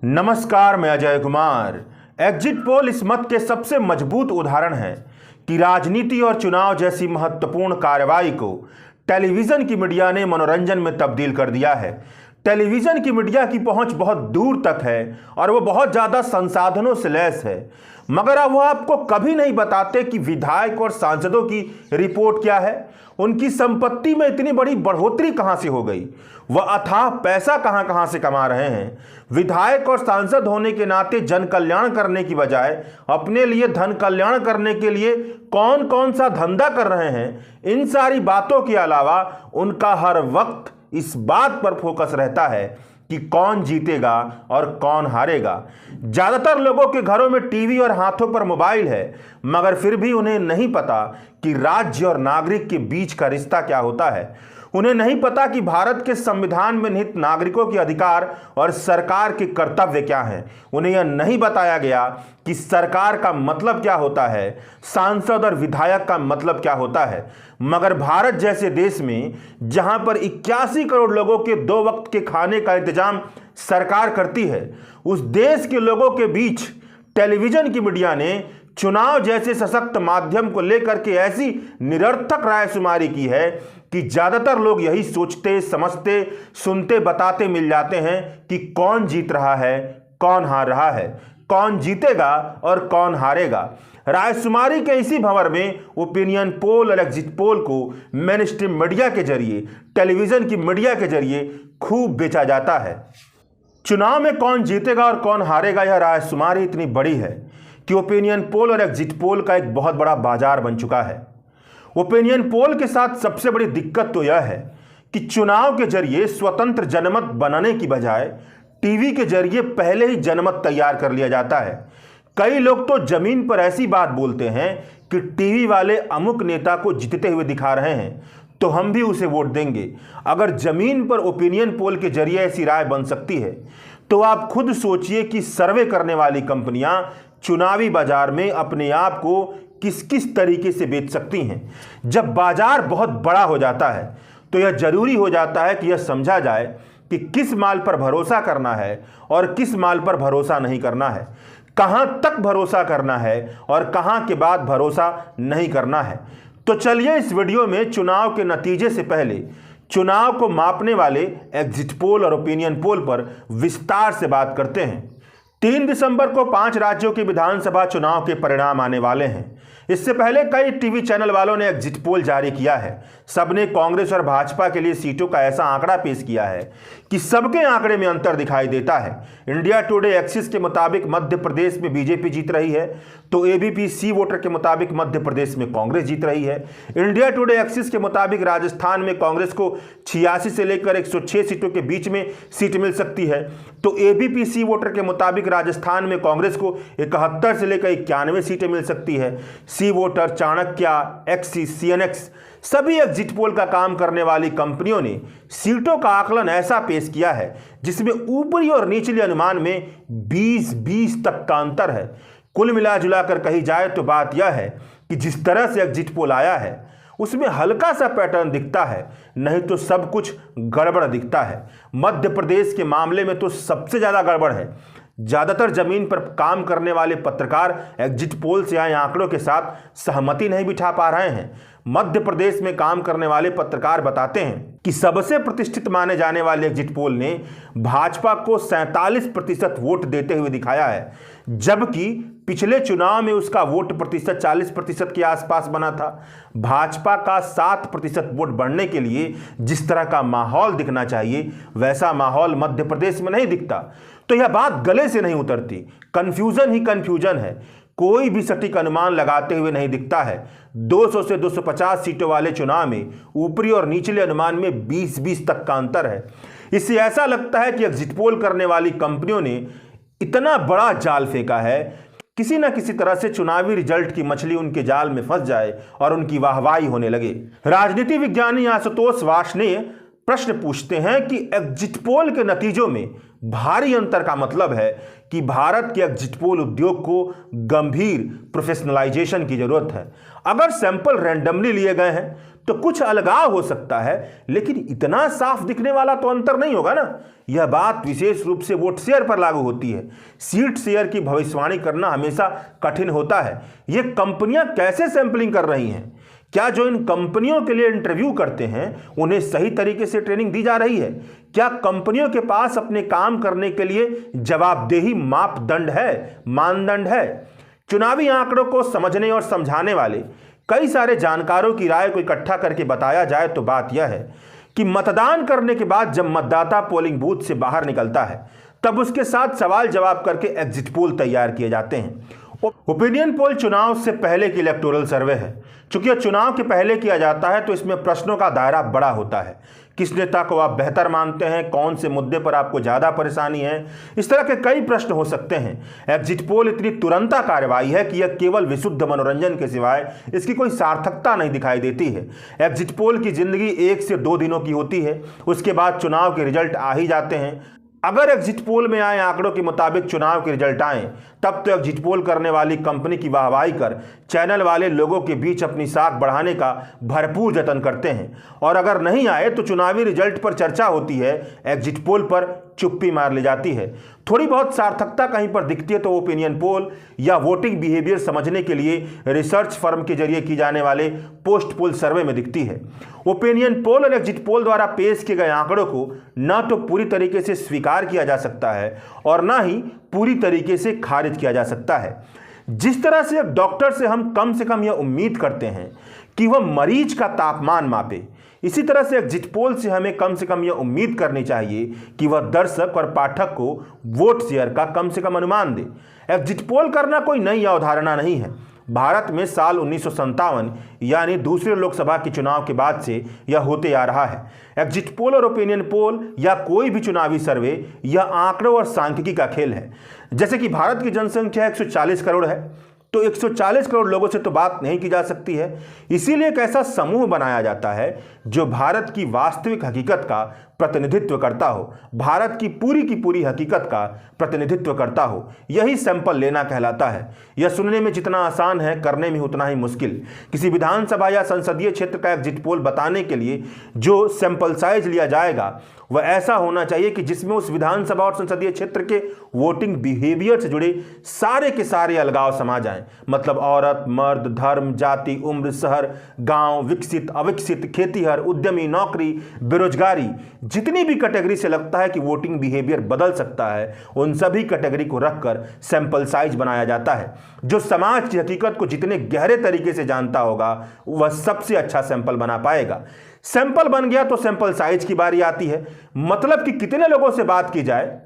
नमस्कार, मैं Ajay Kumar. Exit poll इस मत के सबसे मजबूत उदाहरण है कि राजनीति और चुनाव जैसी महत्वपूर्ण कार्रवाई को टेलीविज़न की मीडिया ने मनोरंजन में तब्दील कर दिया है। टेलीविज़न की मीडिया की पहुंच बहुत दूर तक है और वो बहुत ज़्यादा संसाधनों से लैस है, मगर अब वो आपको कभी नहीं बताते कि विधायक और सांसदों की रिपोर्ट क्या है, उनकी संपत्ति में इतनी बड़ी बढ़ोतरी कहां से हो गई, वह अथाह पैसा कहां कहां से कमा रहे हैं। विधायक और सांसद होने के नाते जन कल्याण करने की बजाय अपने लिए धन कल्याण करने के लिए कौन कौन सा धंधा कर रहे हैं, इन सारी बातों के अलावा उनका हर वक्त इस बात पर फोकस रहता है कि कौन जीतेगा और कौन हारेगा। ज्यादातर लोगों के घरों में टीवी और हाथों पर मोबाइल है, मगर फिर भी उन्हें नहीं पता कि राज्य और नागरिक के बीच का रिश्ता क्या होता है। उन्हें नहीं पता कि भारत के संविधान में निहित नागरिकों के अधिकार और सरकार के कर्तव्य क्या हैं। उन्हें यह नहीं बताया गया कि सरकार का मतलब क्या होता है, सांसद और विधायक का मतलब क्या होता है। मगर भारत जैसे देश में जहां पर 81 करोड़ लोगों के 2 वक्त के खाने का इंतजाम सरकार करती है, उस देश के लोगों के बीच टेलीविजन की मीडिया ने चुनाव जैसे सशक्त माध्यम को लेकर के ऐसी निरर्थक रायशुमारी की है कि ज्यादातर लोग यही सोचते, समझते, सुनते, बताते मिल जाते हैं कि कौन जीत रहा है, कौन हार रहा है, कौन जीतेगा और कौन हारेगा। रायशुमारी के इसी भंवर में ओपिनियन पोल और एग्जिट पोल को मेन स्ट्रीम मीडिया के जरिए, टेलीविजन की मीडिया के जरिए खूब बेचा जाता है। चुनाव में कौन जीतेगा और कौन हारेगा, यह रायशुमारी इतनी बड़ी है कि ओपिनियन पोल और एग्जिट पोल का एक बहुत बड़ा बाजार बन चुका है। ओपिनियन पोल के साथ सबसे बड़ी दिक्कत तो यह है कि चुनाव के जरिए स्वतंत्र जनमत बनाने की बजाय टीवी के जरिए पहले ही जनमत तैयार कर लिया जाता है। कई लोग तो जमीन पर ऐसी बात बोलते हैं कि टीवी वाले अमुक नेता को जीतते हुए दिखा रहे हैं तो हम भी उसे वोट देंगे। अगर जमीन पर ओपिनियन पोल के जरिए ऐसी राय बन सकती है तो आप खुद सोचिए कि सर्वे करने वाली कंपनियां चुनावी बाजार में अपने आप को किस किस तरीके से बेच सकती हैं। जब बाजार बहुत बड़ा हो जाता है तो यह जरूरी हो जाता है कि यह समझा जाए कि किस माल पर भरोसा करना है और किस माल पर भरोसा नहीं करना है, कहां तक भरोसा करना है और कहां के बाद भरोसा नहीं करना है। तो चलिए इस वीडियो में चुनाव के नतीजे से पहले चुनाव को मापने वाले एग्जिट पोल और ओपिनियन पोल पर विस्तार से बात करते हैं। 3 दिसंबर को 5 राज्यों के विधानसभा चुनाव के परिणाम आने वाले हैं। इससे पहले कई टीवी चैनल वालों ने एग्जिट पोल जारी किया है। सबने कांग्रेस और भाजपा के लिए सीटों का ऐसा आंकड़ा पेश किया है कि सबके आंकड़े में अंतर दिखाई देता है। इंडिया टुडे एक्सिस के मुताबिक मध्य प्रदेश में बीजेपी जीत रही है, तो एबीपी सी वोटर के मुताबिक मध्य प्रदेश में कांग्रेस जीत रही है। इंडिया टुडे एक्सिस के मुताबिक राजस्थान में कांग्रेस को 86 से लेकर 106 सीटों के बीच में सीट मिल सकती है, तो एबीपी सी वोटर के मुताबिक राजस्थान में कांग्रेस को 71 से लेकर 91 सीटें मिल सकती है। सी वोटर, चाणक्य, एक्सिस, सीएनएक्स सभी एग्जिट पोल का काम करने वाली कंपनियों ने सीटों का आकलन ऐसा पेश किया है जिसमें ऊपरी और निचले अनुमान में 20-20 तक का अंतर है। कुल मिला जुलाकर कही जाए तो बात यह है कि जिस तरह से एग्जिट पोल आया है उसमें हल्का सा पैटर्न दिखता है, नहीं तो सब कुछ गड़बड़ दिखता है। मध्य प्रदेश के मामले में तो सबसे ज्यादा गड़बड़ है। ज्यादातर जमीन पर काम करने वाले पत्रकार एग्जिट पोल से आए आंकड़ों के साथ सहमति नहीं बिठा पा रहे हैं। मध्य प्रदेश में काम करने वाले पत्रकार बताते हैं कि सबसे प्रतिष्ठित माने जाने वाले एग्जिट पोल ने भाजपा को 47% वोट देते हुए दिखाया है, जबकि पिछले चुनाव में उसका वोट प्रतिशत 40% के आसपास बना था। भाजपा का 7% वोट बढ़ने के लिए जिस तरह का माहौल दिखना चाहिए वैसा माहौल मध्य प्रदेश में नहीं दिखता, तो यह बात गले से नहीं उतरती। कंफ्यूजन ही कंफ्यूजन है, कोई भी सटीक अनुमान लगाते हुए नहीं दिखता है। 200 से 250 सीटों वाले चुनाव में ऊपरी और निचले अनुमान में 20-20 तक का अंतर है। इससे ऐसा लगता है कि एग्जिट पोल करने वाली कंपनियों ने इतना बड़ा जाल फेंका है, किसी न किसी तरह से चुनावी रिजल्ट की मछली उनके जाल में फंस जाए और उनकी वाहवाही होने लगे। राजनीति विज्ञानी आशुतोष वार्ष्णेय प्रश्न पूछते हैं कि एग्जिट पोल के नतीजों में भारी अंतर का मतलब है कि भारत के एग्जिट पोल उद्योग को गंभीर प्रोफेशनलाइजेशन की जरूरत है। अगर सैंपल रैंडमली लिए गए हैं तो कुछ अलगाव हो सकता है, लेकिन इतना साफ दिखने वाला तो अंतर नहीं होगा ना। यह बात विशेष रूप से वोट शेयर पर लागू होती है। सीट शेयर की भविष्यवाणी करना हमेशा कठिन होता है। ये कंपनियां कैसे सैंपलिंग कर रही हैं? क्या जो इन कंपनियों के लिए इंटरव्यू करते हैं उन्हें सही तरीके से ट्रेनिंग दी जा रही है? क्या कंपनियों के पास अपने काम करने के लिए जवाबदेही मानदंड है? चुनावी आंकड़ों को समझने और समझाने वाले कई सारे जानकारों की राय को इकट्ठा करके बताया जाए तो बात यह है कि मतदान करने के बाद जब मतदाता पोलिंग बूथ से बाहर निकलता है तब उसके साथ सवाल जवाब करके एग्जिट पोल तैयार किए जाते हैं। ओपिनियन पोल चुनाव से पहले की इलेक्टोरल सर्वे है। चूंकि यह चुनाव के पहले किया जाता है तो इसमें प्रश्नों का दायरा बड़ा होता है। किस नेता को आप बेहतर मानते हैं, कौन से मुद्दे पर आपको ज़्यादा परेशानी है, इस तरह के कई प्रश्न हो सकते हैं। एग्जिट पोल इतनी तुरंता कार्रवाई है कि यह केवल विशुद्ध मनोरंजन के सिवाय इसकी कोई सार्थकता नहीं दिखाई देती है। एग्जिट पोल की जिंदगी 1 से 2 दिनों की होती है, उसके बाद चुनाव के रिजल्ट आ ही जाते हैं। अगर एग्जिट पोल में आए आंकड़ों के मुताबिक चुनाव के रिजल्ट आए तब तो एग्जिट पोल करने वाली कंपनी की वाहवाही कर चैनल वाले लोगों के बीच अपनी साख बढ़ाने का भरपूर जतन करते हैं, और अगर नहीं आए तो चुनावी रिजल्ट पर चर्चा होती है, एग्जिट पोल पर चुप्पी मार ली जाती है। थोड़ी बहुत सार्थकता कहीं पर दिखती है तो ओपिनियन पोल या वोटिंग बिहेवियर समझने के लिए रिसर्च फर्म के जरिए की जाने वाले पोस्ट पोल सर्वे में दिखती है। ओपिनियन पोल और एग्जिट पोल द्वारा पेश किए गए आंकड़ों को न तो पूरी तरीके से स्वीकार किया जा सकता है और न ही पूरी तरीके से खारिज किया जा सकता है। जिस तरह से एक डॉक्टर से कम यह उम्मीद करते हैं कि वह मरीज का तापमान मापे, इसी तरह से एग्जिट पोल से हमें कम से कम यह उम्मीद करनी चाहिए कि वह दर्शक और पाठक को वोट शेयर का कम से कम अनुमान दे। एग्जिट पोल करना कोई नई अवधारणा नहीं है। भारत में साल 1957 यानी दूसरे लोकसभा के चुनाव के बाद से यह होते आ रहा है। एग्जिट पोल और ओपिनियन पोल या कोई भी चुनावी सर्वे यह आंकड़ों और सांख्यिकी का खेल है। जैसे कि भारत की जनसंख्या 140 करोड़ है तो 140 करोड़ लोगों से तो बात नहीं की जा सकती है। इसीलिए एक ऐसा समूह बनाया जाता है जो भारत की वास्तविक हकीकत का प्रतिनिधित्व करता हो, भारत की पूरी हकीकत का प्रतिनिधित्व करता हो। यही सैंपल लेना कहलाता है। यह सुनने में जितना आसान है, करने में उतना ही मुश्किल। किसी विधानसभा या संसदीय क्षेत्र का एग्जिट पोल बताने के लिए जो सैंपल साइज लिया जाएगा वह ऐसा होना चाहिए कि जिसमें उस विधानसभा और संसदीय क्षेत्र के वोटिंग बिहेवियर से जुड़े सारे के सारे अलगाव समा जाएं। मतलब औरत, मर्द, धर्म, जाति, उम्र, शहर, गांव, विकसित, अविकसित, खेतीहर, उद्यमी, नौकरी, बेरोजगारी, जितनी भी कैटेगरी से लगता है कि वोटिंग बिहेवियर बदल सकता है, उन सभी कैटेगरी को रखकर सैंपल साइज बनाया जाता है। जो समाज की हकीकत को जितने गहरे तरीके से जानता होगा वह सबसे अच्छा सैंपल बना पाएगा। सैंपल बन गया तो सैंपल साइज की बारी आती है। मतलब कि कितने लोगों से बात की जाए।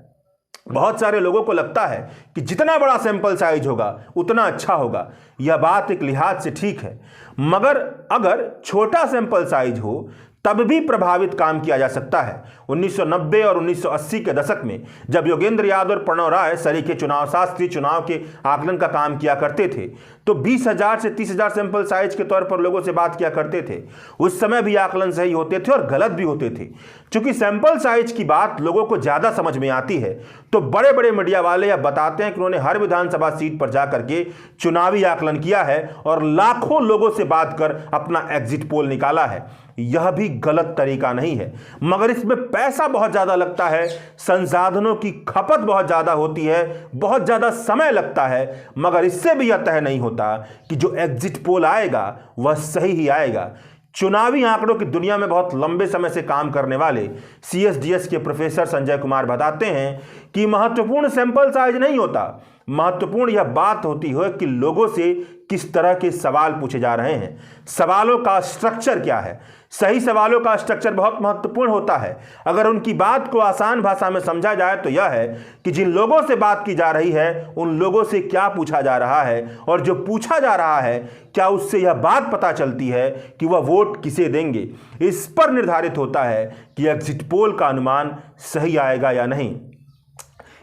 बहुत सारे लोगों को लगता है कि जितना बड़ा सैंपल साइज होगा उतना अच्छा होगा। यह बात एक लिहाज से ठीक है, मगर अगर छोटा सैंपल साइज हो तब भी प्रभावित काम किया जा सकता है। 1990 और 1980 के दशक में जब योगेंद्र यादव और प्रणव राय सरीखे चुनाव शास्त्री चुनाव के आकलन का काम किया करते थे तो 20,000 से 30,000 सैंपल साइज के तौर पर लोगों से बात किया करते थे। उस समय भी आकलन सही होते थे और गलत भी होते थे। चूंकि सैंपल साइज की बात लोगों को ज़्यादा समझ में आती है तो बड़े बड़े मीडिया वाले अब बताते हैं कि उन्होंने हर विधानसभा सीट पर जाकर के चुनावी आकलन किया है और लाखों लोगों से बात कर अपना एग्जिट पोल निकाला है। यह भी गलत तरीका नहीं है, मगर इसमें पैसा बहुत ज़्यादा लगता है, संसाधनों की खपत बहुत ज़्यादा होती है, बहुत ज़्यादा समय लगता है। मगर इससे भी यह तय नहीं होता कि जो एग्जिट पोल आएगा वह सही ही आएगा। चुनावी आंकड़ों की दुनिया में बहुत लंबे समय से काम करने वाले CSDS के प्रोफेसर संजय कुमार बताते हैं कि महत्वपूर्ण सैंपल साइज नहीं होता, महत्वपूर्ण यह बात होती है कि लोगों से किस तरह के सवाल पूछे जा रहे हैं, सवालों का स्ट्रक्चर क्या है। सही सवालों का स्ट्रक्चर बहुत महत्वपूर्ण होता है। अगर उनकी बात को आसान भाषा में समझा जाए तो यह है कि जिन लोगों से बात की जा रही है उन लोगों से क्या पूछा जा रहा है और जो पूछा जा रहा है क्या उससे यह बात पता चलती है कि वह वोट किसे देंगे। इस पर निर्धारित होता है कि एग्जिट पोल का अनुमान सही आएगा या नहीं।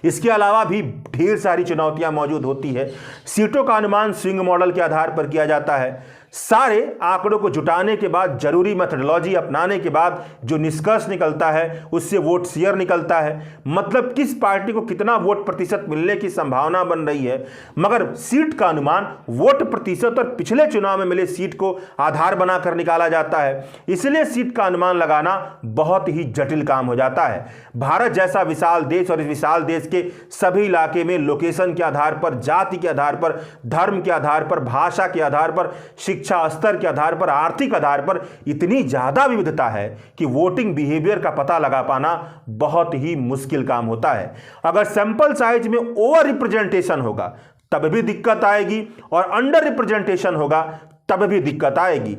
इसके अलावा भी ढेर सारी चुनौतियां मौजूद होती है। सीटों का अनुमान स्विंग मॉडल के आधार पर किया जाता है। सारे आंकड़ों को जुटाने के बाद, जरूरी मेथोडोलॉजी अपनाने के बाद जो निष्कर्ष निकलता है उससे वोट शेयर निकलता है, मतलब किस पार्टी को कितना वोट प्रतिशत मिलने की संभावना बन रही है। मगर सीट का अनुमान वोट प्रतिशत और पिछले चुनाव में मिले सीट को आधार बनाकर निकाला जाता है, इसलिए सीट का अनुमान लगाना बहुत ही जटिल काम हो जाता है। भारत जैसा विशाल देश और इस विशाल देश के सभी इलाके में लोकेशन के आधार पर, जाति के आधार पर, धर्म के आधार पर, भाषा के आधार पर, शिक्षा स्तर के आधार पर, आर्थिक आधार पर इतनी ज्यादा विविधता है कि वोटिंग बिहेवियर का पता लगा पाना बहुत ही मुश्किल काम होता है। अगर सैंपल साइज में ओवर रिप्रेजेंटेशन होगा तब भी दिक्कत आएगी और अंडर रिप्रेजेंटेशन होगा तब भी दिक्कत आएगी।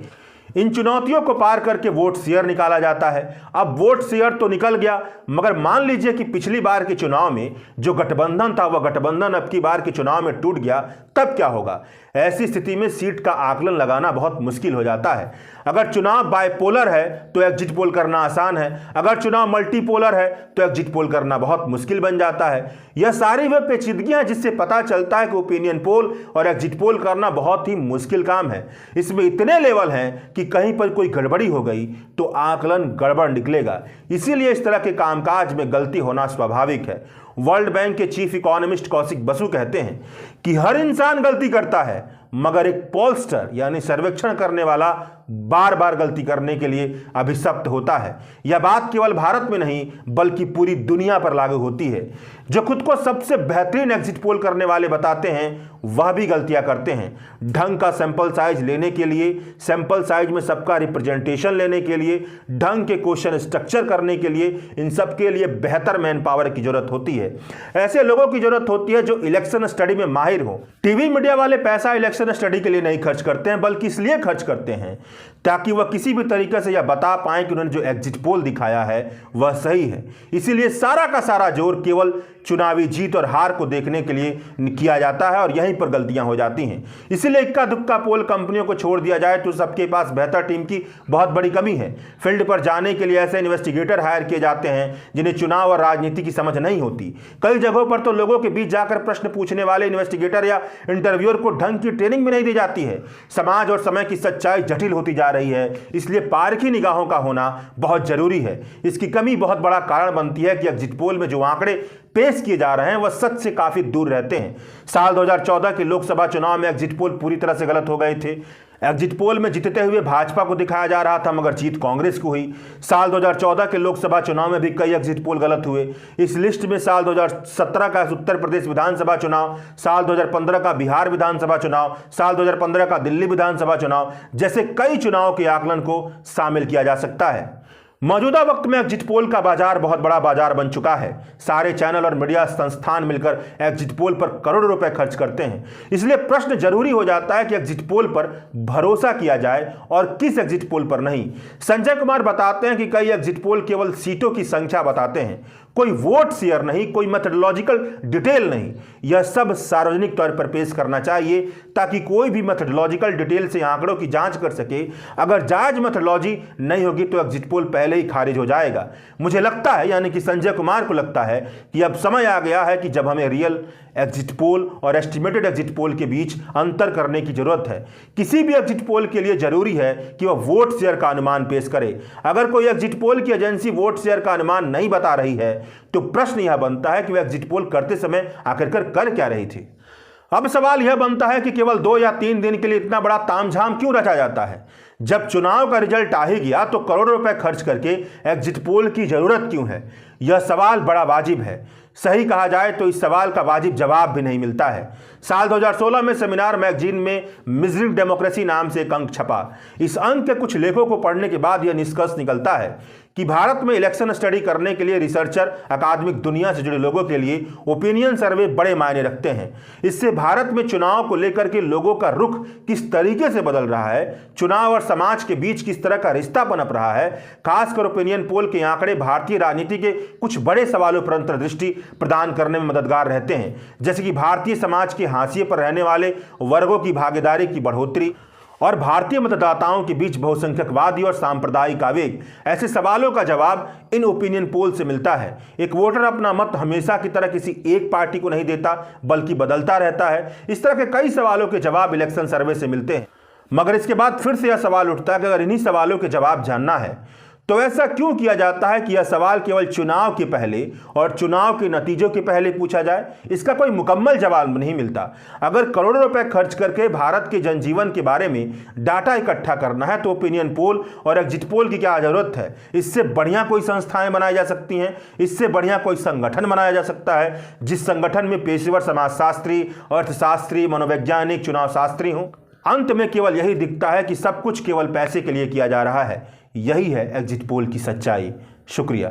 इन चुनौतियों को पार करके वोट शेयर निकाला जाता है। अब वोट शेयर तो निकल गया, मगर मान लीजिए कि पिछली बार के चुनाव में जो गठबंधन था वह गठबंधन अब की बार के चुनाव में टूट गया, तब क्या होगा। ऐसी स्थिति में सीट का आकलन लगाना बहुत मुश्किल हो जाता है। अगर चुनाव बाइपोलर है तो एग्जिट पोल करना आसान है, अगर चुनाव मल्टीपोलर है तो एग्जिट पोल करना बहुत मुश्किल बन जाता है। यह सारी वे पेचीदगियां जिससे पता चलता है कि ओपिनियन पोल और एग्जिट पोल करना बहुत ही मुश्किल काम है। इसमें इतने लेवल हैं कि कहीं पर कोई गड़बड़ी हो गई तो आकलन गड़बड़ निकलेगा। इसीलिए इस तरह के कामकाज में गलती होना स्वाभाविक है। वर्ल्ड बैंक के चीफ इकोनॉमिस्ट कौशिक बसु कहते हैं कि हर इंसान गलती करता है, मगर एक पोलस्टर यानी सर्वेक्षण करने वाला बार बार गलती करने के लिए अभिशप्त होता है। यह बात केवल भारत में नहीं बल्कि पूरी दुनिया पर लागू होती है। जो खुद को सबसे बेहतरीन एग्जिट पोल करने वाले बताते हैं वह भी गलतियां करते हैं। ढंग का सैंपल साइज लेने के लिए, सैंपल साइज में सबका रिप्रेजेंटेशन लेने के लिए, ढंग के क्वेश्चन स्ट्रक्चर करने के लिए, इन सब के लिए बेहतर मैन पावर की जरूरत होती है। ऐसे लोगों की जरूरत होती है जो इलेक्शन स्टडी में माहिर हो। टीवी मीडिया वाले पैसा इलेक्शन स्टडी के लिए नहीं खर्च करते हैं, बल्कि इसलिए खर्च करते हैं ताकि वह किसी भी तरीके से यह बता पाएं कि उन्होंने जो एग्जिट पोल दिखाया है वह सही है। इसीलिए सारा का सारा जोर केवल चुनावी जीत और हार को देखने के लिए किया जाता है और यहीं पर गलतियां हो जाती हैं। इसीलिए इक्का दुक्का पोल कंपनियों को छोड़ दिया जाए तो सबके पास बेहतर टीम की बहुत बड़ी कमी है। फील्ड पर जाने के लिए ऐसे इन्वेस्टिगेटर हायर किए जाते हैं जिन्हें चुनाव और राजनीति की समझ नहीं होती। कई जगहों पर तो लोगों के बीच जाकर प्रश्न पूछने वाले इन्वेस्टिगेटर या इंटरव्यूअर को ढंग की ट्रेनिंग भी नहीं दी जाती है। समाज और समय की सच्चाई जटिल होती जा रही है, इसलिए पारखी निगाहों का होना बहुत जरूरी है। इसकी कमी बहुत बड़ा कारण बनती है कि एग्जिट पोल में जो आंकड़े पेश किए जा रहे हैं वह सच से काफी दूर रहते हैं। साल 2014 के लोकसभा चुनाव में एग्जिट पोल पूरी तरह से गलत हो गए थे। एग्जिट पोल में जीतते हुए भाजपा को दिखाया जा रहा था, मगर जीत कांग्रेस को हुई। साल 2014 के लोकसभा चुनाव में भी कई एग्जिट पोल गलत हुए। इस लिस्ट में साल 2017 का उत्तर प्रदेश विधानसभा चुनाव, साल 2015 का बिहार विधानसभा चुनाव, साल 2015 का दिल्ली विधानसभा चुनाव जैसे कई चुनाव के आकलन को शामिल किया जा सकता है। मौजूदा वक्त में एग्जिट पोल का बाजार बहुत बड़ा बाजार बन चुका है। सारे चैनल और मीडिया संस्थान मिलकर एग्जिट पोल पर करोड़ों रुपए खर्च करते हैं। इसलिए प्रश्न जरूरी हो जाता है कि एग्जिट पोल पर भरोसा किया जाए और किस एग्जिट पोल पर नहीं। संजय कुमार बताते हैं कि कई एग्जिट पोल केवल सीटों की संख्या बताते हैं, कोई वोट शेयर नहीं, कोई मेथोडोलॉजिकल डिटेल नहीं। यह सब सार्वजनिक तौर पर पेश करना चाहिए ताकि कोई भी मेथोडोलॉजिकल डिटेल से आंकड़ों की जांच कर सके। अगर जायज मेथोडोलॉजी नहीं होगी तो एग्जिट पोल पहले ही खारिज हो जाएगा। मुझे लगता है, यानी कि संजय कुमार को लगता है कि अब समय आ गया है कि जब हमें रियल एग्जिट पोल और एस्टिमेटेड एग्जिट पोल के बीच अंतर करने की जरूरत है। किसी भी एग्जिट पोल के लिए जरूरी है कि वह वोट शेयर का अनुमान पेश करे। अगर कोई एग्जिट पोल की एजेंसी वोट शेयर का अनुमान नहीं बता रही है तो प्रश्न यह बनता है कि वह एग्जिट पोल करते समय आखिरकार कर क्या रही थी। अब सवाल यह बनता है कि केवल 2 या 3 दिन के लिए इतना बड़ा तामझाम क्यों रचा जाता है। जब चुनाव का रिजल्ट आ ही गया तो करोड़ों रुपए खर्च करके एग्जिट पोल की जरूरत क्यों है। यह सवाल बड़ा वाजिब है। सही कहा जाए तो इस सवाल का वाजिब जवाब भी नहीं मिलता है। साल 2016 में सेमिनार मैगजीन में मिजरिंग डेमोक्रेसी नाम से एक अंक छपा। इस अंक के कुछ लेखों को पढ़ने के बाद यह निष्कर्ष निकलता है कि भारत में इलेक्शन स्टडी करने के लिए रिसर्चर, अकादमिक दुनिया से जुड़े लोगों के लिए ओपिनियन सर्वे बड़े मायने रखते हैं। इससे भारत में चुनाव को लेकर के लोगों का रुख किस तरीके से बदल रहा है, चुनाव और समाज के बीच किस तरह का रिश्ता पनप रहा है। खासकर ओपिनियन पोल के आंकड़े भारतीय राजनीति के कुछ बड़े सवालों पर अंतर्दृष्टि प्रदान करने में मददगार रहते हैं, जैसे कि भारतीय समाज के हाशिए पर रहने वाले वर्गों की भागीदारी की बढ़ोतरी और भारतीय मतदाताओं के बीच बहुसंख्यकवादी और सांप्रदायिक आवेग। ऐसे सवालों का जवाब इन ओपिनियन पोल से मिलता है। एक वोटर अपना मत हमेशा की तरह किसी एक पार्टी को नहीं देता बल्कि बदलता रहता है। इस तरह के कई सवालों के जवाब इलेक्शन सर्वे से मिलते हैं। मगर इसके बाद फिर से यह सवाल उठता है कि अगर इन्हीं सवालों के जवाब जानना है तो ऐसा क्यों किया जाता है कि यह सवाल केवल चुनाव के पहले और चुनाव के नतीजों के पहले पूछा जाए। इसका कोई मुकम्मल जवाब नहीं मिलता। अगर करोड़ों रुपए खर्च करके भारत के जनजीवन के बारे में डाटा इकट्ठा करना है तो ओपिनियन पोल और एग्जिट पोल की क्या जरूरत है। इससे बढ़िया कोई संस्थाएं बनाई जा सकती हैं, इससे बढ़िया कोई संगठन बनाया जा सकता है जिस संगठन में पेशेवर समाजशास्त्री, अर्थशास्त्री, मनोवैज्ञानिक, चुनाव शास्त्री हों। अंत में केवल यही दिखता है कि सब कुछ केवल पैसे के लिए किया जा रहा है। यही है एग्जिट पोल की सच्चाई। शुक्रिया।